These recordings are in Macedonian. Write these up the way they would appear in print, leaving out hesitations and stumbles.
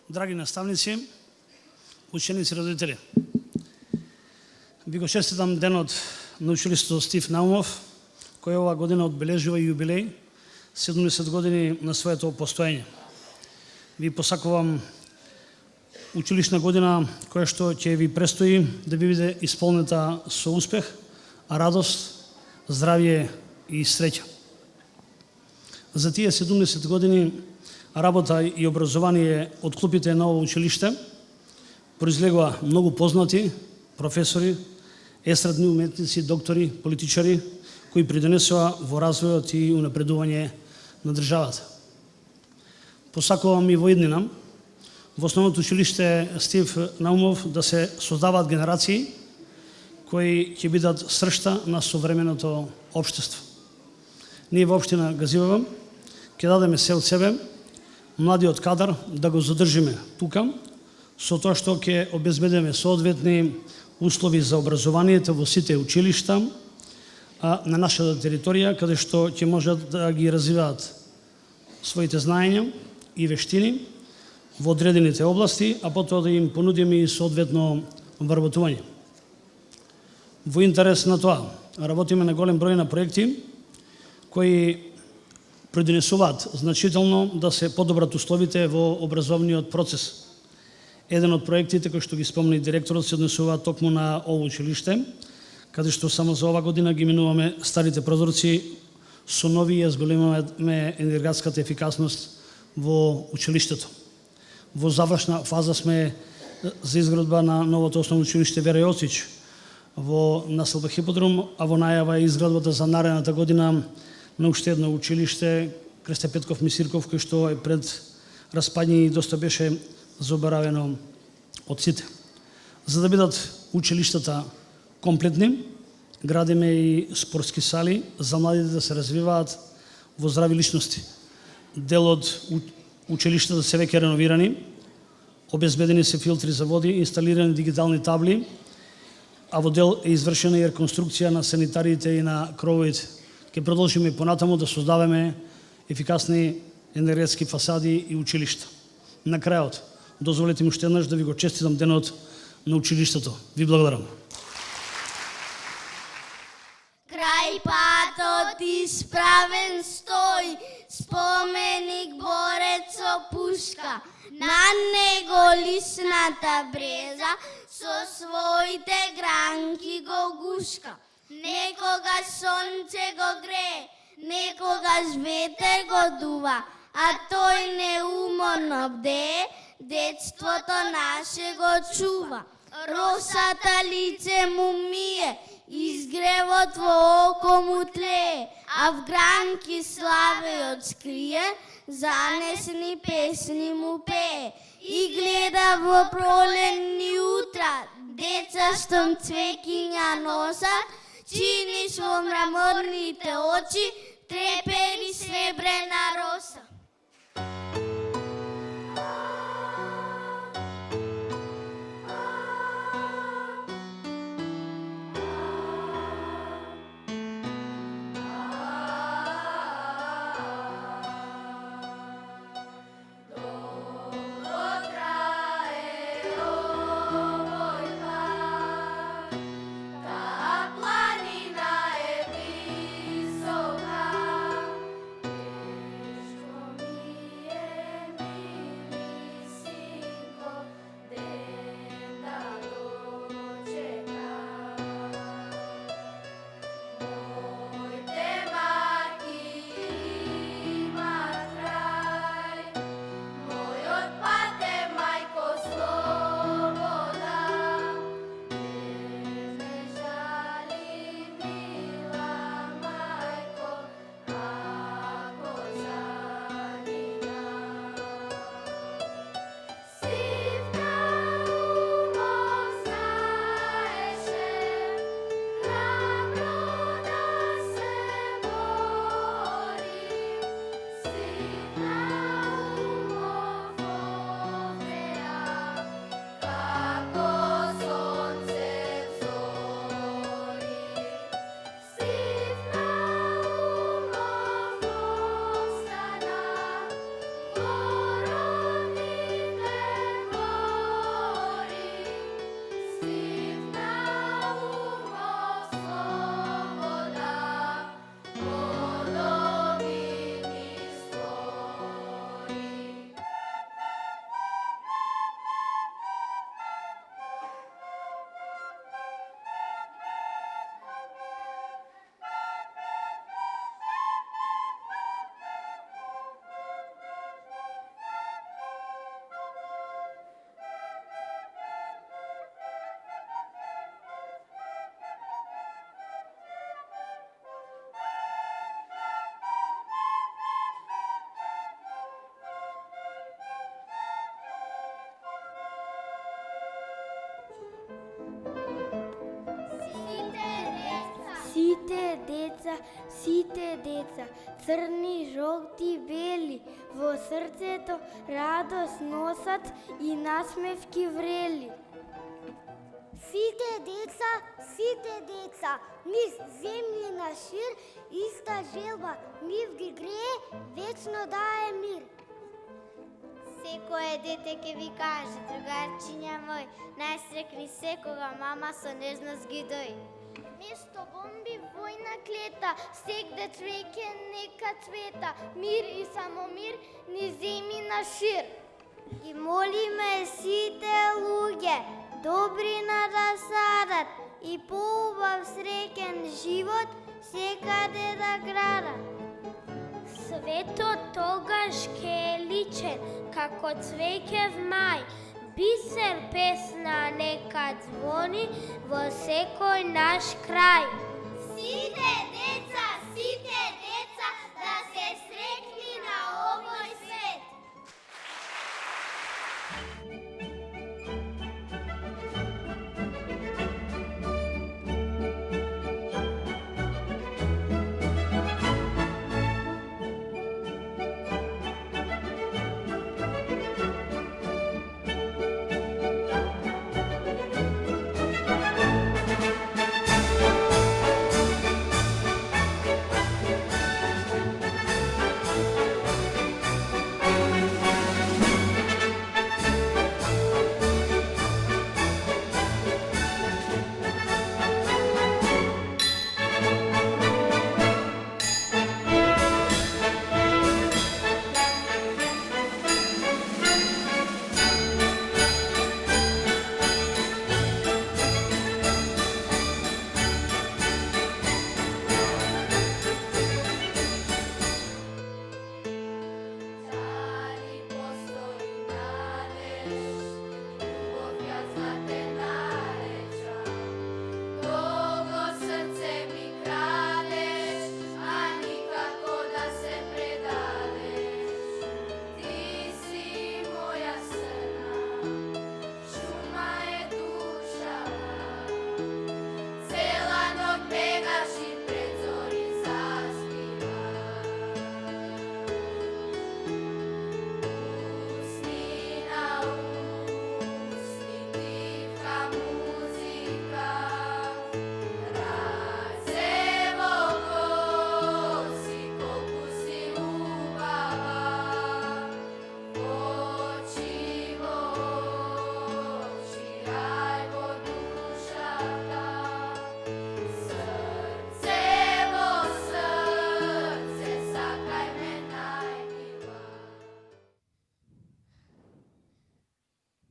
Драги наставници, ученици, родители, ви го честитам денот на училиштето Стив Наумов, кој оваа година одбележува јубилеј 70 години на своето постоење. Ви посакувам училишна година која што ќе ви престои да ви биде исполнета со успех, радост, здравје и среќа. За тие 70 години работа и образование од клупите на ово училиште произлегува многу познати професори, естрадни уметници, доктори, политичари кои придонесоа во развојот и унапредување на државата. Посакувам и во иднина во основното училиште Стив Наумов да се создаваат генерации кои ќе бидат сршта на современото општество. Ние во општина Газивово ќе дадеме се од себе младиот кадар да го задржиме тука, со тоа што ќе обезбедиме соодветни услови за образованието во сите училишта на нашата територија, каде што ќе можат да ги развиваат своите знаења и вештини во одредените области, а потоа да им понудиме и соодветно вработување. Во интерес на тоа, работиме на голем број на проекти кои придонесуваат значително да се подобрат условите во образовниот процес. Еден од проектите кој што ги спомна и директорот се однесува токму на ово училиште, каде што само за ова година ги минуваме старите прозорци со нови и ја зголемуваме енергетската ефикасност во училиштето. Во завршна фаза сме за изградба на новото основно училиште Вера Јосич во населба Хиподром, а во најава е изградбата за наредната година на уште едно училиште Крсте Петков Мисирков, кој што е пред распаѓање и доста беше заборавено од сите. За да бидат училиштата комплетни, градиме и спортски сали за младите да се развиваат во здрави личности. Дел од училиштата се веќе реновирани, обезбедени се филтри за води, инсталирани дигитални табли, а во дел е извршена и реконструкција на санитариите и на крововите. Ќе продолжиме понатаму да создаваме ефикасни енергетски фасади и училишта. На крајот, дозволете ми уште еднаш да ви го честитам денот на училиштето. Ви благодарам. Крај патот исправен стои, споменик борец со пушка, на него лисната бреза со своите гранки го гушка. Некогаш сонце го грее, некогаш ветер го дува, а тој неуморно бдее, детството наше го чува. Росата лице му мие, изгревот во око му тлее, а в гранки славеот скрие, занесни песни му пее. И гледа во пролетни утра, деца штом цвекиња носат, чиниш во мраморните очи, трепери сребрена роса. сите деца, црни, жолти, бели, во срцето радост носат и насмевки врели. Сите деца, низ земјина шир, иста желба, нив ги грее, вечно дае мир. Секое дете ке ви каже, другарчиња мој, најсрекни секога мама со нежност ги дои. Место бомби војна клета, сегде цвеќе нека цвета, мир и само мир, низ земјина шир. Ги молиме сите луѓе, добрина да садат и поубав среќен живот секаде да градат. Светот тогаш ке е личен, како цвеќе в мај, бисер песна нека звони во секој наш крај. Сите деца, да се срекни на овој свет.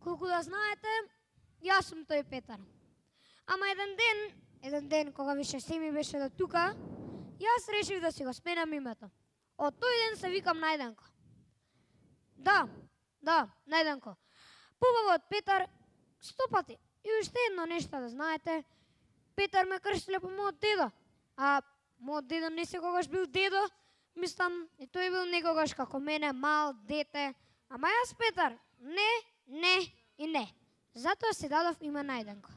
Колку да знаете, јас сум тој Петар. Ама еден ден кога више се ми беше до тука, јас решив да си го сменам името. Од тој ден се викам Најденко. Да, Најденко. Побаво од Петар 100 пати. И уште едно нешто да знаете, Петар ме крстиле по мојот дедо. А мојот дедо не секогаш бил дедо, мислам, и тој бил некогаш како мене, мал дете. Ама јас Петар, не и не. Затоа се дадов име Најденко.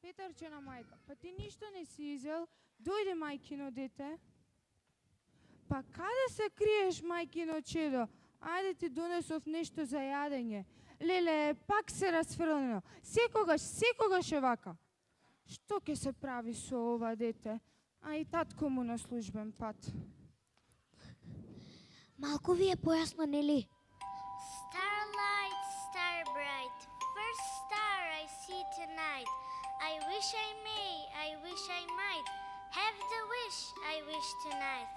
Петарчена мајка, па ти ништо не си изел, дојде мајкино дете. Па каде се криеш, мајкино чедо? Ајде ти донесов нешто за јадење. Леле, пак се расфрлено. Секогаш е вака. Што ќе се прави со ова дете? А и татко му на службен пат. Малку ви е појасно, нели? Starlight, star bright, first star I see tonight. I wish I may, I wish I might have the wish I wish tonight.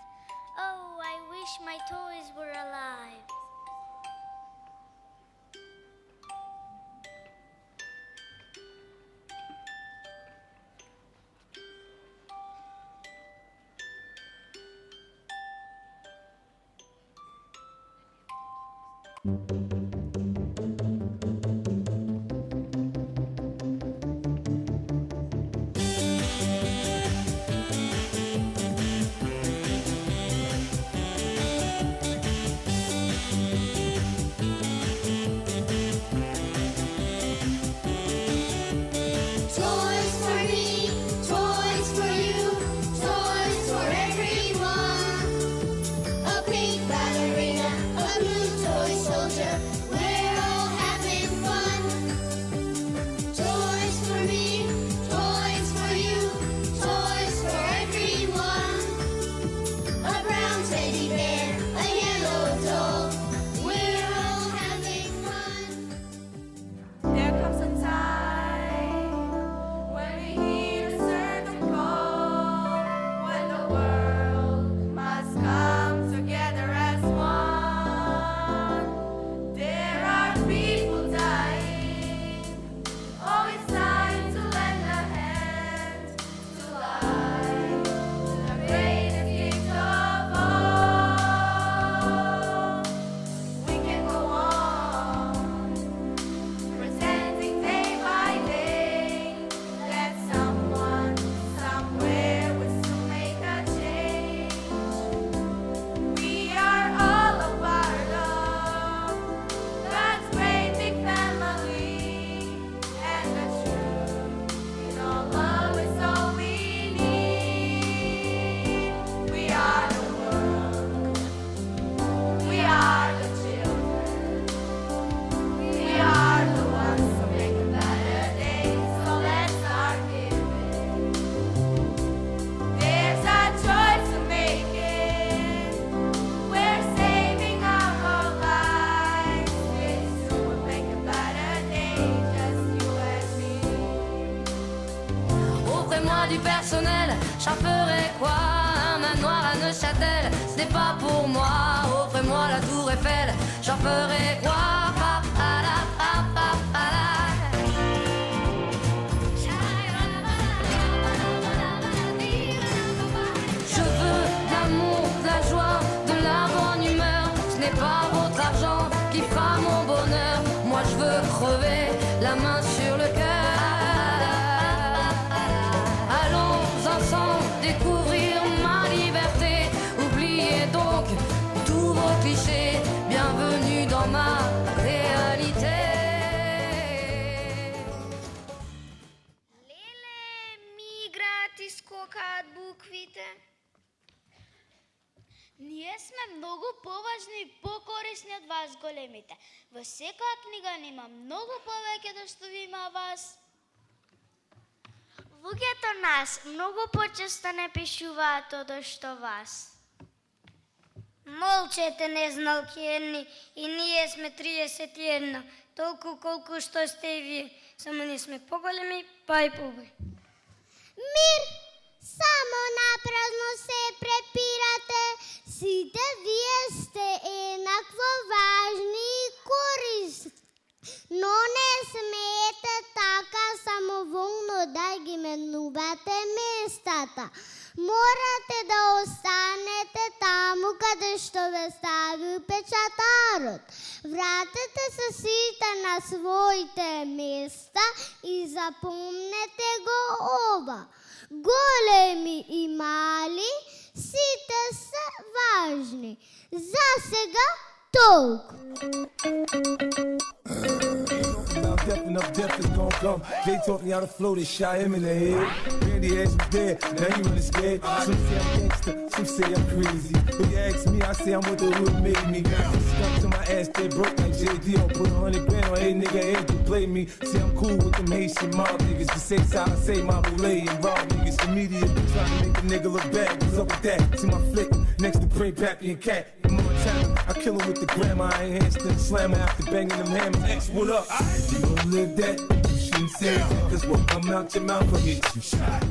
Oh, I wish my toys were alive. Toys for me, toys for you. moi du personnel, j'en ferai quoi? Un manoir à Neuchâtel, ce n'est pas pour moi. Offrez-moi la tour Eiffel, j'en ferai quoi? Je veux de l'amour, de la joie, de la bonne humeur. Ce n'est pas votre argent qui fera mon bonheur. Moi je veux crever la main sur le cœur. Allons ensemble découvrir ma liberté. Oubliez donc tous vos clichés. Bienvenue dans ma réalité. Леле, ми играат и скокаат буквите. Ние сме многу поважни и покорисни од вас, големите. Во секоја книга нема многу повеќе да што ви има вас. Луѓето нас многу почесто не пишуваат од што вас. Молчете, незналки едни, и ние сме 31, толку колку што сте и вие. Само ние сме поголеми, па и побои. Мир! Само напразно се препирате, сите вие сте еднакво важни и корисни. Но не смеете така самоволно да ги менувате местата. Морате да останете таму каде што ве стави печатарот. Вратете се сите на своите места и запомнете го ова. Големи и мали, сите се важни. За сега толку. Enough death is gon' come. They taught me how to flow, they shot him in the head. Randy asked me dead, now he running scared. Some say I'm gangster, some say I'm crazy. If you ask me, I say I'm what the hood made me. Stuck to my ass, they broke like JD. Put 100 grand on hey nigga, ain't to play me. See, I'm cool with them Haitian mob niggas. The same side I say my boulay and raw niggas. The media be trying to make the nigga look bad. What's up with that? See my flick next to Pray Pappy and Cat. I'm on time, I kill him with the grandma. I ain't handstand slammer after banging them hammers. X, what up? You gon' live that? You shouldn't say that. Cause what come out your mouth, I'll get you shot.